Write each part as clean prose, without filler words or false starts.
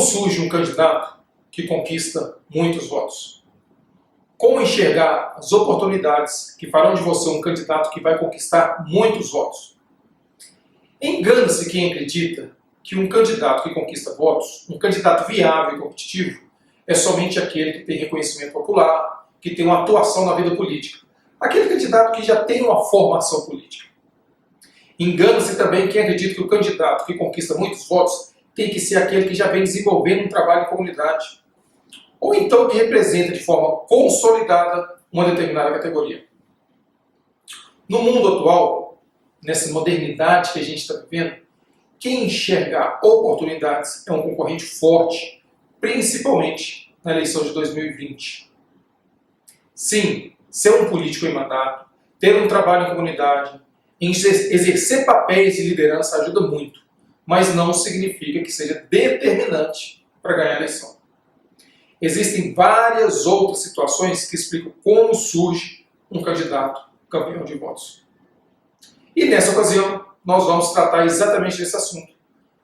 surge um candidato que conquista muitos votos? Como enxergar as oportunidades que farão de você um candidato que vai conquistar muitos votos? Engana-se quem acredita que um candidato que conquista votos, um candidato viável e competitivo, é somente aquele que tem reconhecimento popular, que tem uma atuação na vida política. Aquele candidato que já tem uma formação política. Engana-se também quem acredita que o candidato que conquista muitos votos tem que ser aquele que já vem desenvolvendo um trabalho em comunidade. Ou então que representa de forma consolidada uma determinada categoria. No mundo atual, nessa modernidade que a gente está vivendo, quem enxergar oportunidades é um concorrente forte, principalmente na eleição de 2020. Sim, ser um político em mandato, ter um trabalho em comunidade, exercer papéis de liderança ajuda muito, mas não significa que seja determinante para ganhar a eleição. Existem várias outras situações que explicam como surge um candidato campeão de votos. E nessa ocasião, nós vamos tratar exatamente desse assunto.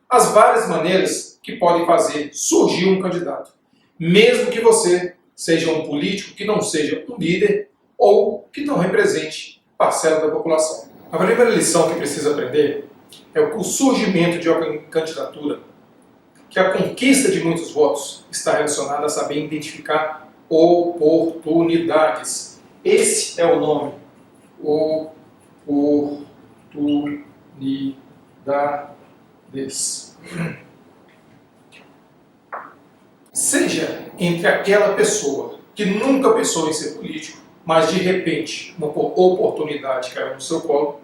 As várias maneiras que podem fazer surgir um candidato, mesmo que você seja um político que não seja um líder ou que não represente parcela da população. A primeira lição que precisa aprender é que o surgimento de uma candidatura, que a conquista de muitos votos está relacionada a saber identificar oportunidades. Esse é o nome. Oportunidades. Seja entre aquela pessoa que nunca pensou em ser político, mas de repente uma oportunidade caiu no seu colo,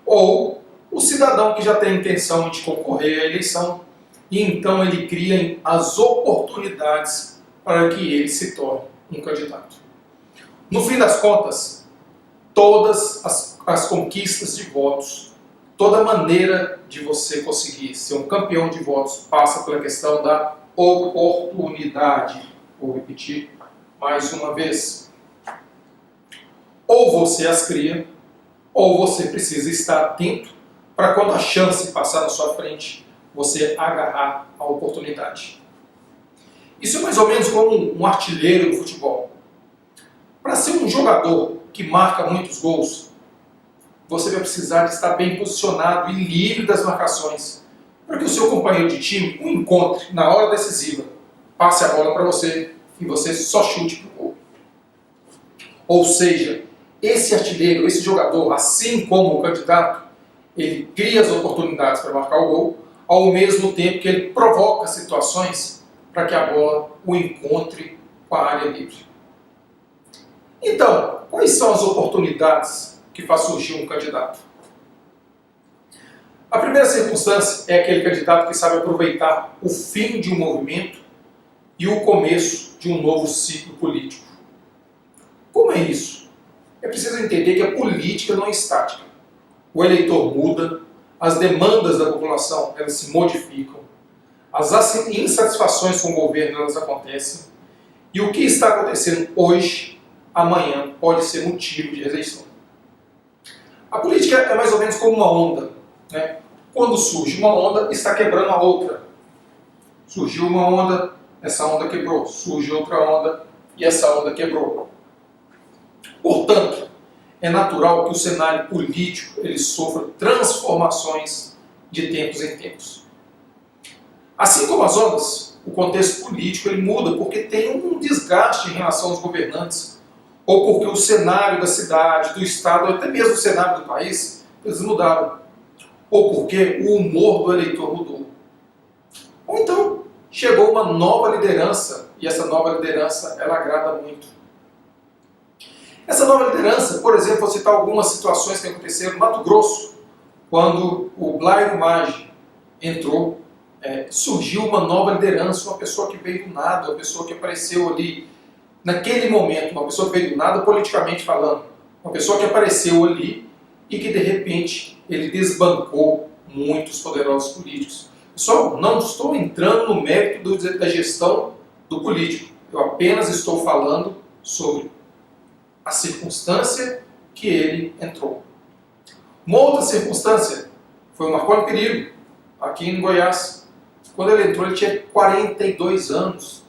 ou o cidadão que já tem a intenção de concorrer à eleição e então ele cria as oportunidades para que ele se torne um candidato. No fim das contas, todas as conquistas de votos, toda maneira de você conseguir ser um campeão de votos passa pela questão da oportunidade. Vou repetir mais uma vez. Ou você as cria, ou você precisa estar atento para quando a chance passar na sua frente, você agarrar a oportunidade. Isso é mais ou menos como um artilheiro do futebol. Para ser um jogador que marca muitos gols, você vai precisar de estar bem posicionado e livre das marcações, para que o seu companheiro de time o encontre na hora decisiva, passe a bola para você e você só chute para o gol. Ou seja, esse artilheiro, esse jogador, assim como o candidato, ele cria as oportunidades para marcar o gol, ao mesmo tempo que ele provoca situações para que a bola o encontre com a área livre. Então, quais são as oportunidades que faz surgir um candidato? A primeira circunstância é aquele candidato que sabe aproveitar o fim de um movimento e o começo de um novo ciclo político. Como é isso? É preciso entender que a política não é estática. O eleitor muda, as demandas da população elas se modificam, as insatisfações com o governo elas acontecem, e o que está acontecendo hoje, amanhã, pode ser motivo de rejeição. A política é mais ou menos como uma onda, né? Quando surge uma onda, está quebrando a outra. Surgiu uma onda, essa onda quebrou. Surge outra onda e essa onda quebrou. Portanto, é natural que o cenário político ele sofra transformações de tempos em tempos. Assim como as ondas, o contexto político ele muda porque tem um desgaste em relação aos governantes, ou porque o cenário da cidade, do estado, ou até mesmo o cenário do país, eles mudaram. Ou porque o humor do eleitor mudou. Ou então, chegou uma nova liderança, e essa nova liderança, ela agrada muito. Essa nova liderança, por exemplo, vou citar algumas situações que aconteceram no Mato Grosso, quando o Blairo Maggi entrou, surgiu uma nova liderança, uma pessoa que veio do nada, uma pessoa que apareceu ali naquele momento, uma pessoa que veio do nada politicamente falando, uma pessoa que apareceu ali e que de repente ele desbancou muitos poderosos políticos. Pessoal, não estou entrando no mérito da gestão do político, eu apenas estou falando sobre a circunstância que ele entrou. Uma outra circunstância foi o Marconi Perillo, aqui em Goiás. Quando ele entrou, ele tinha 42 anos.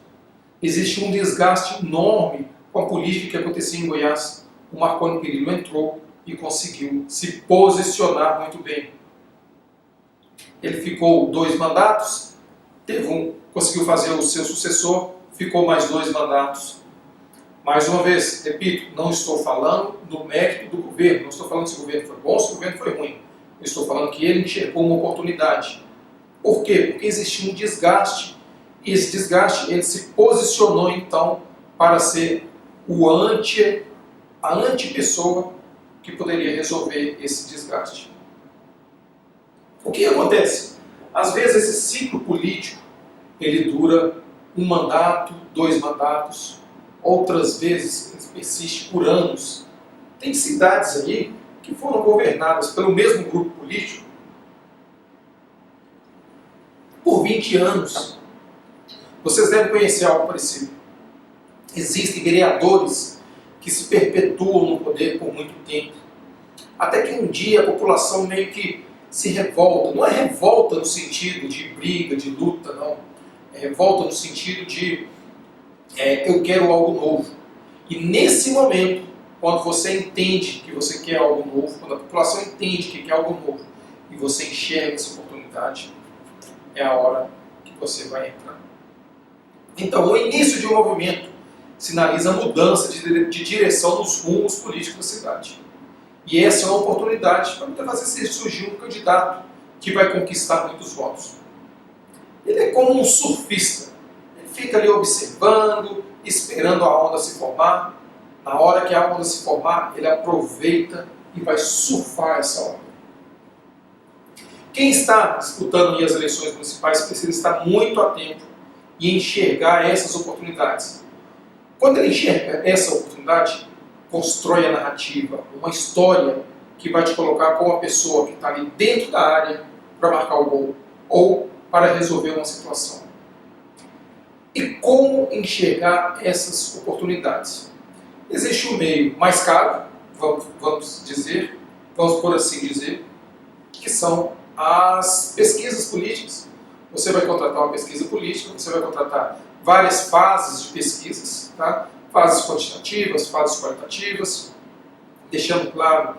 Existe um desgaste enorme com a política que acontecia em Goiás. O Marconi Perillo entrou e conseguiu se posicionar muito bem. Ele ficou 2 mandatos, conseguiu fazer o seu sucessor, ficou mais 2 mandatos. Mais uma vez, repito, não estou falando do mérito do governo, não estou falando se o governo foi bom, se o governo foi ruim. Eu estou falando que ele enxergou uma oportunidade. Por quê? Porque existia um desgaste. E esse desgaste, ele se posicionou então para ser a antipessoa que poderia resolver esse desgaste. O que acontece? Às vezes esse ciclo político, ele dura 1 mandato, 2 mandatos, outras vezes ele persiste por anos. Tem cidades aí que foram governadas pelo mesmo grupo político por 20 anos. Vocês devem conhecer algo parecido. Existem vereadores que se perpetuam no poder por muito tempo. Até que um dia a população meio que se revolta. Não é revolta no sentido de briga, de luta, não. É revolta no sentido de eu quero algo novo. E nesse momento, quando você entende que você quer algo novo, quando a população entende que quer algo novo, e você enxerga essa oportunidade, é a hora que você vai entrar. Então, o início de um movimento sinaliza a mudança de direção nos rumos políticos da cidade. E essa é uma oportunidade para fazer surgir um candidato que vai conquistar muitos votos. Ele é como um surfista. Ele fica ali observando, esperando a onda se formar. Na hora que a onda se formar, ele aproveita e vai surfar essa onda. Quem está disputando as eleições municipais precisa estar muito atento e enxergar essas oportunidades. Quando ele enxerga essa oportunidade, constrói a narrativa, uma história que vai te colocar como a pessoa que está ali dentro da área para marcar o gol ou para resolver uma situação. E como enxergar essas oportunidades? Existe um meio mais caro, vamos por assim dizer, que são as pesquisas políticas. Você vai contratar uma pesquisa política, você vai contratar várias fases de pesquisas, tá? Fases quantitativas, fases qualitativas, deixando claro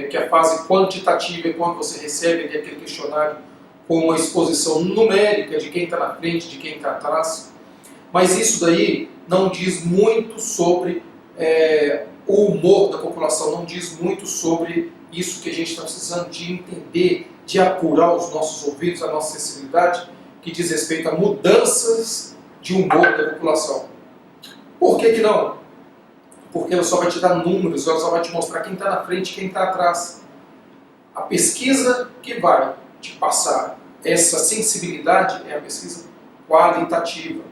que a fase quantitativa é quando você recebe aquele questionário com uma exposição numérica de quem está na frente, de quem está atrás. Mas isso daí não diz muito sobre o humor da população, não diz muito sobre isso que a gente está precisando de entender, de apurar os nossos ouvidos, a nossa sensibilidade, que diz respeito a mudanças de humor da população. Por que não? Porque ela só vai te dar números, ela só vai te mostrar quem está na frente e quem está atrás. A pesquisa que vai te passar essa sensibilidade é a pesquisa qualitativa.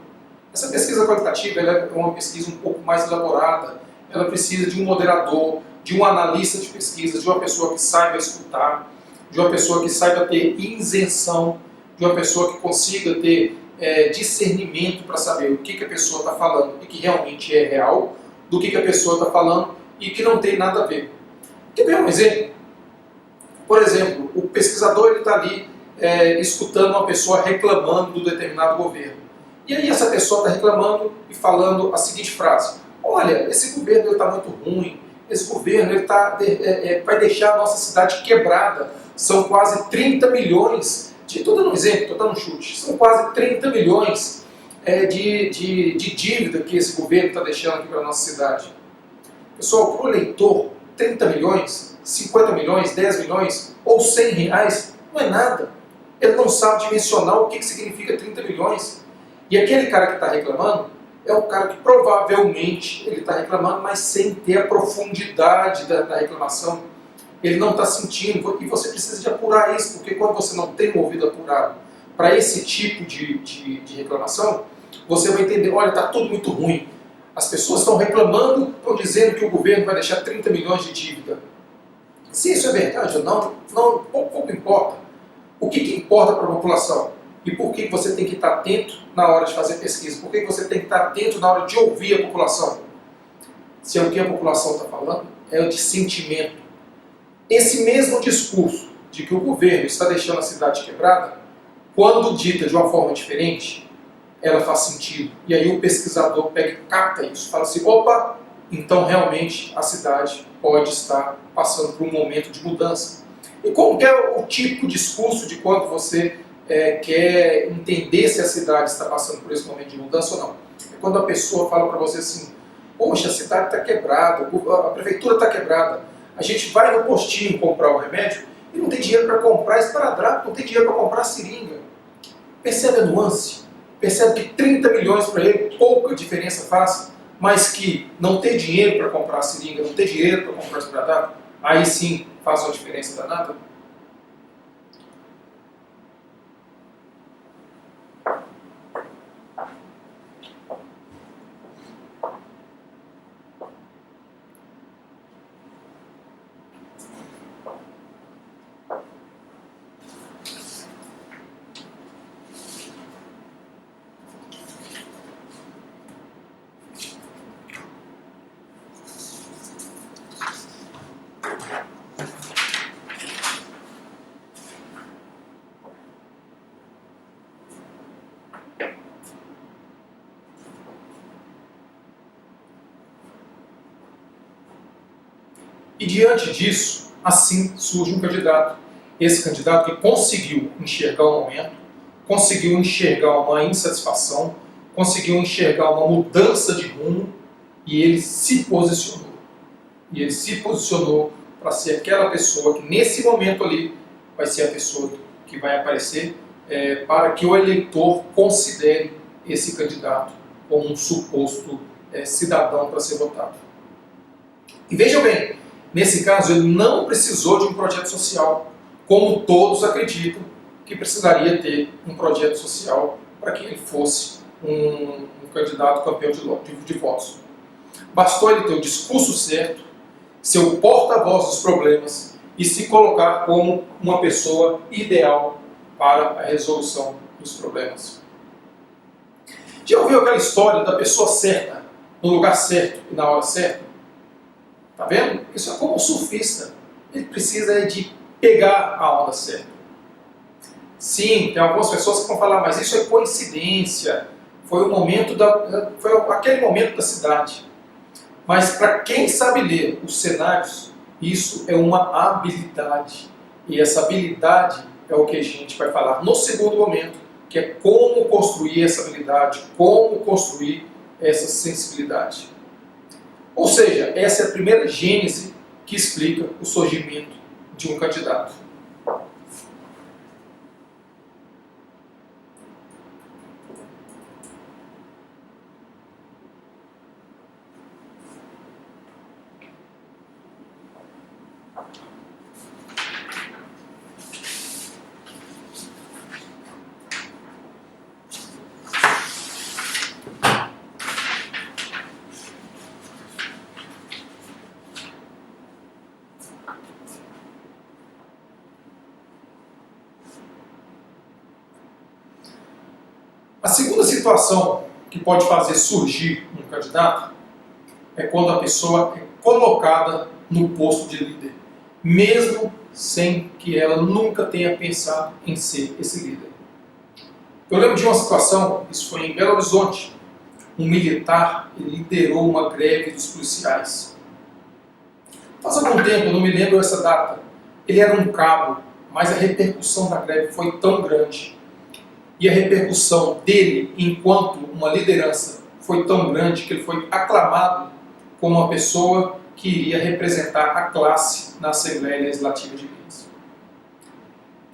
Essa pesquisa qualitativa ela é uma pesquisa um pouco mais elaborada. Ela precisa de um moderador, de um analista de pesquisa, de uma pessoa que saiba escutar, de uma pessoa que saiba ter isenção, de uma pessoa que consiga ter discernimento para saber o que a pessoa está falando e que realmente é real, do que a pessoa está falando e que não tem nada a ver. Quer ver um exemplo? Por exemplo, o pesquisador está ali escutando uma pessoa reclamando do determinado governo. E aí essa pessoa está reclamando e falando a seguinte frase: olha, esse governo está muito ruim, esse governo vai deixar a nossa cidade quebrada, são quase 30 milhões, estou dando um exemplo, estou dando um chute, são quase 30 milhões de dívida que esse governo está deixando aqui para a nossa cidade. Pessoal, para o eleitor, 30 milhões, 50 milhões, 10 milhões ou 100 reais não é nada. Ele não sabe dimensionar o que significa 30 milhões. E aquele cara que está reclamando é um cara que provavelmente ele está reclamando, mas sem ter a profundidade da reclamação. Ele não está sentindo, e você precisa de apurar isso, porque quando você não tem um ouvido apurado para esse tipo de reclamação, você vai entender, olha, está tudo muito ruim. As pessoas estão reclamando, estão dizendo que o governo vai deixar 30 milhões de dívida. Se isso é verdade ou não, pouco importa. O que importa para a população? E por que você tem que estar atento na hora de fazer pesquisa? Por que você tem que estar atento na hora de ouvir a população? Se é o que a população está falando, é o de sentimento. Esse mesmo discurso de que o governo está deixando a cidade quebrada quando dita de uma forma diferente, ela faz sentido. E aí o pesquisador pega e capta isso, fala assim, opa, então realmente a cidade pode estar passando por um momento de mudança. E como que é o típico discurso de quando você quer entender se a cidade está passando por esse momento de mudança ou não? É quando a pessoa fala para você assim, poxa, a cidade está quebrada, a prefeitura está quebrada, a gente vai no postinho comprar o remédio e não tem dinheiro para comprar esparadrapo, não tem dinheiro para comprar seringa. Percebe a nuance? Percebe que 30 milhões para ele pouca diferença faz, mas que não ter dinheiro para comprar seringa, não ter dinheiro para comprar esparadrapo, aí sim faz uma diferença danada? E diante disso, assim surge um candidato. Esse candidato que conseguiu enxergar o momento, conseguiu enxergar uma insatisfação, conseguiu enxergar uma mudança de rumo e ele se posicionou. E ele se posicionou para ser aquela pessoa que nesse momento ali vai ser a pessoa que vai aparecer para que o eleitor considere esse candidato como um suposto cidadão para ser votado. E vejam bem, nesse caso ele não precisou de um projeto social, como todos acreditam que precisaria ter um projeto social para que ele fosse um candidato campeão de votos. Bastou ele ter o discurso certo, ser o porta-voz dos problemas e se colocar como uma pessoa ideal para a resolução dos problemas. Já ouviu aquela história da pessoa certa, no lugar certo e na hora certa? Tá vendo? Isso é como um surfista. Ele precisa de pegar a onda certa. Sim, tem algumas pessoas que vão falar, mas isso é coincidência. Foi aquele momento da cidade. Mas para quem sabe ler os cenários, isso é uma habilidade. E essa habilidade é o que a gente vai falar no segundo momento, que é como construir essa habilidade, como construir essa sensibilidade. Ou seja, essa é a primeira gênese que explica o surgimento de um candidato. A segunda situação que pode fazer surgir um candidato é quando a pessoa é colocada no posto de líder, mesmo sem que ela nunca tenha pensado em ser esse líder. Eu lembro de uma situação, isso foi em Belo Horizonte, um militar liderou uma greve dos policiais. Faz algum tempo, eu não me lembro essa data, ele era um cabo, mas a repercussão da greve foi tão grande. E a repercussão dele, enquanto uma liderança, foi tão grande que ele foi aclamado como uma pessoa que iria representar a classe na Assembleia Legislativa de Minas.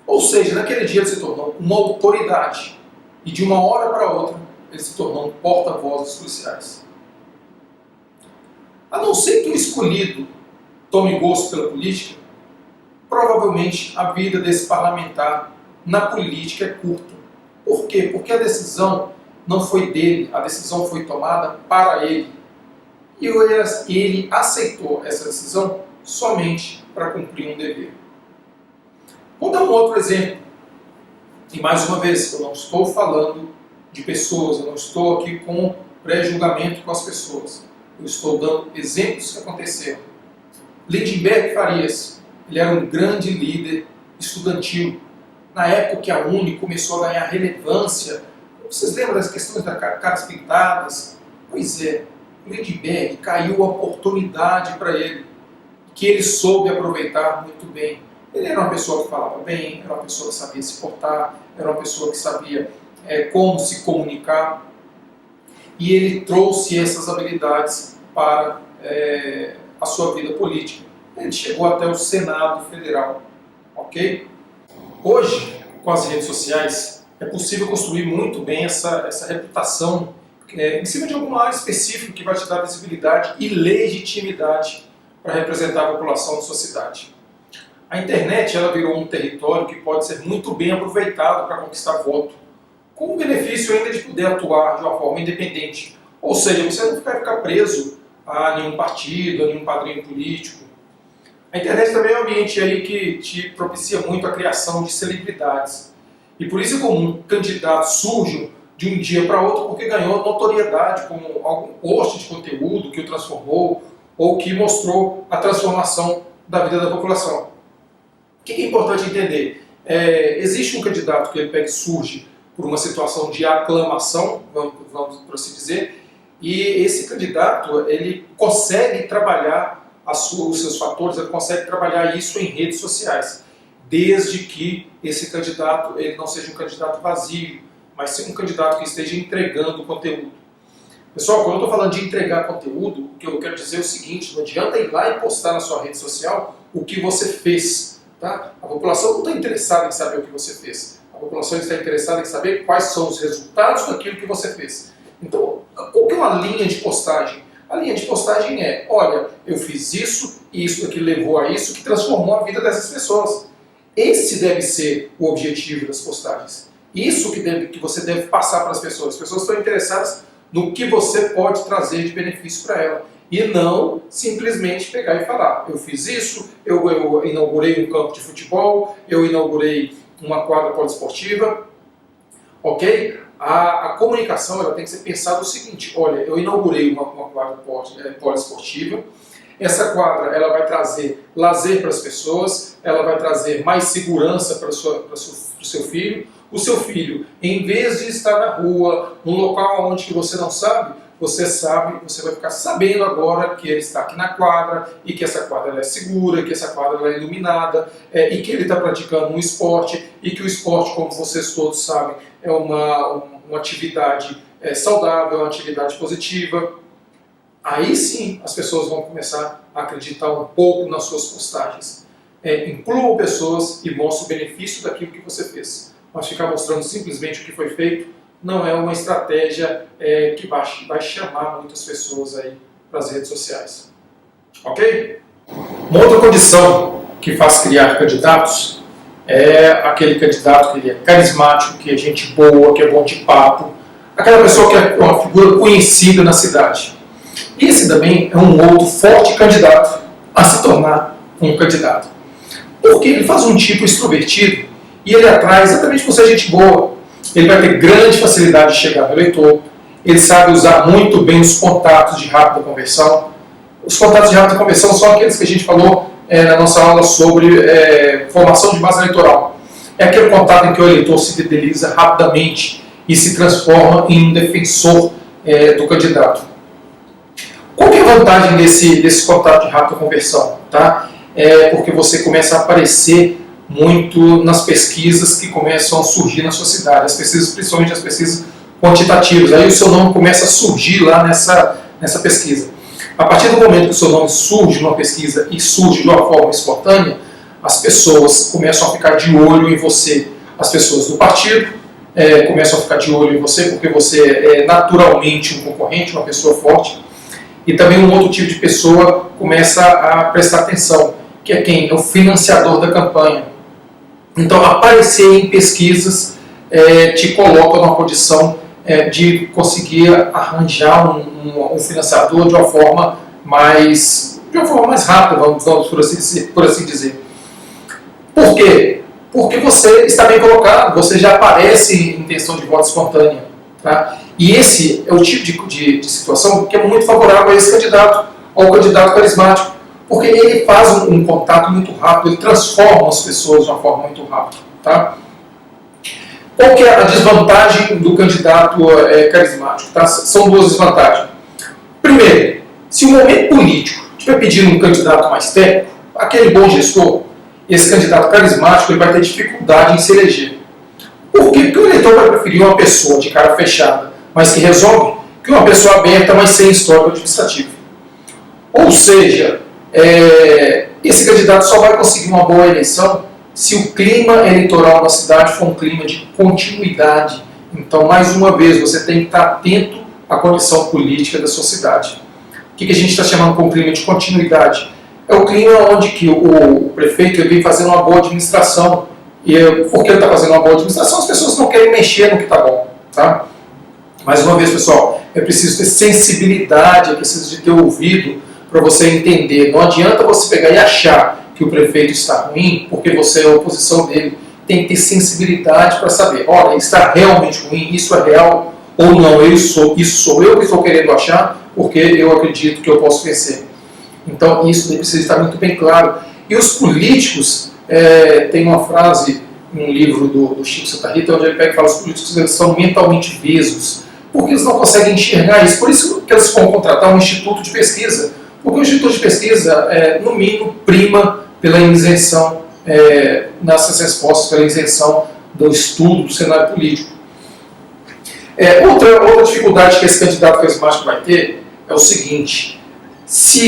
Ou seja, naquele dia ele se tornou uma autoridade. E de uma hora para outra, ele se tornou um porta-voz dos policiais. A não ser que o escolhido tome gosto pela política, provavelmente a vida desse parlamentar na política é curta. Por quê? Porque a decisão não foi dele, a decisão foi tomada para ele. E ele aceitou essa decisão somente para cumprir um dever. Vou dar um outro exemplo. E mais uma vez, eu não estou falando de pessoas, eu não estou aqui com pré-julgamento com as pessoas. Eu estou dando exemplos que aconteceram. Lindenberg Farias, ele era um grande líder estudantil, na época que a Uni começou a ganhar relevância, vocês lembram das questões das caras pintadas? Pois é, o Lindbergh caiu a oportunidade para ele, que ele soube aproveitar muito bem. Ele era uma pessoa que falava bem, era uma pessoa que sabia se portar, era uma pessoa que sabia como se comunicar, e ele trouxe essas habilidades para a sua vida política. Ele chegou até o Senado Federal, ok? Hoje, com as redes sociais, é possível construir muito bem essa reputação em cima de alguma área específica que vai te dar visibilidade e legitimidade para representar a população da sua cidade. A internet ela virou um território que pode ser muito bem aproveitado para conquistar voto, com o benefício ainda de poder atuar de uma forma independente. Ou seja, você não vai ficar preso a nenhum partido, a nenhum padrinho político. A internet também é um ambiente aí que te propicia muito a criação de celebridades. E por isso é comum candidatos surjam de um dia para outro porque ganhou notoriedade com algum post de conteúdo que o transformou ou que mostrou a transformação da vida da população. O que é importante entender? Existe um candidato que ele pega e surge por uma situação de aclamação, vamos por assim dizer, e esse candidato ele consegue trabalhar os seus fatores, ele consegue trabalhar isso em redes sociais, desde que esse candidato ele não seja um candidato vazio, mas sim um candidato que esteja entregando conteúdo. Pessoal, quando eu estou falando de entregar conteúdo, o que eu quero dizer é o seguinte: não adianta ir lá e postar na sua rede social o que você fez. Tá? A população não está interessada em saber o que você fez. A população está interessada em saber quais são os resultados daquilo que você fez. Então, qual que é uma linha de postagem? A linha de postagem é: olha, eu fiz isso e isso aqui levou a isso, que transformou a vida dessas pessoas. Esse deve ser o objetivo das postagens. Isso que você deve passar para as pessoas. As pessoas estão interessadas no que você pode trazer de benefício para ela. E não simplesmente pegar e falar: eu fiz isso, eu inaugurei um campo de futebol, eu inaugurei uma quadra poliesportiva. Ok? A comunicação ela tem que ser pensada o seguinte: olha, eu inaugurei uma quadra poliesportiva, essa quadra ela vai trazer lazer para as pessoas, ela vai trazer mais segurança para o seu filho. O seu filho, em vez de estar na rua, num local onde você não sabe, você vai ficar sabendo agora que ele está aqui na quadra, e que essa quadra ela é segura, que essa quadra ela é iluminada, e que ele está praticando um esporte, e que o esporte, como vocês todos sabem, é uma atividade saudável, uma atividade positiva. Aí sim as pessoas vão começar a acreditar um pouco nas suas postagens. Incluam pessoas e mostre o benefício daquilo que você fez. Mas ficar mostrando simplesmente o que foi feito não é uma estratégia que vai chamar muitas pessoas aí para as redes sociais. Ok? Uma outra condição que faz criar candidatos é aquele candidato que ele é carismático, que é gente boa, que é bom de papo, aquela pessoa que é uma figura conhecida na cidade. Esse também é um outro forte candidato a se tornar um candidato. Porque ele faz um tipo extrovertido e ele atrai exatamente por ser gente boa. Ele vai ter grande facilidade de chegar no eleitor, ele sabe usar muito bem os contatos de rápida conversão. Os contatos de rápida conversão são aqueles que a gente falou na nossa aula sobre formação de base eleitoral. É aquele contato em que o eleitor se fideliza rapidamente e se transforma em um defensor do candidato. Qual que é a vantagem desse contato de rápida conversão? Tá? Porque você começa a aparecer muito nas pesquisas que começam a surgir na sua cidade, as pesquisas, principalmente as pesquisas quantitativas. Aí o seu nome começa a surgir lá nessa pesquisa. A partir do momento que o seu nome surge numa pesquisa e surge de uma forma espontânea, as pessoas começam a ficar de olho em você. As pessoas do partido começam a ficar de olho em você porque você é naturalmente um concorrente, uma pessoa forte. E também um outro tipo de pessoa começa a prestar atenção, que é quem? É o financiador da campanha. Então, aparecer em pesquisas te coloca numa condição de conseguir arranjar um financiador de uma forma mais rápida, vamos por assim dizer. Por quê? Porque você está bem colocado, você já aparece em intenção de voto espontânea. Tá? E esse é o tipo de situação que é muito favorável a esse candidato, ao candidato carismático. Porque ele faz um contato muito rápido, ele transforma as pessoas de uma forma muito rápida. Tá? Qual que é a desvantagem do candidato carismático? Tá? São duas desvantagens. Primeiro, se o momento político estiver pedindo um candidato mais técnico, aquele bom gestor, esse candidato carismático ele vai ter dificuldade em se eleger. Por quê? Porque o eleitor vai preferir uma pessoa de cara fechada, mas que resolve, que uma pessoa aberta, mas sem histórico administrativo. Ou seja, esse candidato só vai conseguir uma boa eleição se o clima eleitoral da cidade for um clima de continuidade. Então, mais uma vez, você tem que estar atento à condição política da sua cidade. O que a gente está chamando com clima de continuidade? É o clima onde que o prefeito vem fazendo uma boa administração. E porque ele está fazendo uma boa administração, as pessoas não querem mexer no que está bom. Tá? Mais uma vez, pessoal, é preciso ter sensibilidade, é preciso de ter ouvido para você entender. Não adianta você pegar e achar que o prefeito está ruim porque você é a oposição dele. Tem que ter sensibilidade para saber, olha, ele está realmente ruim, isso é real ou não, isso sou eu que estou querendo achar porque eu acredito que eu posso vencer. Então isso precisa estar muito bem claro. E os políticos, tem uma frase num livro do Chico Santa Rita, onde ele pega e fala que os políticos eles são mentalmente vesgos, porque eles não conseguem enxergar isso. Por isso que eles vão contratar um instituto de pesquisa, porque o instituto de pesquisa, no mínimo, prima pela isenção nessas respostas, pela isenção do estudo do cenário político. Outra dificuldade que esse candidato carismático vai ter é o seguinte: se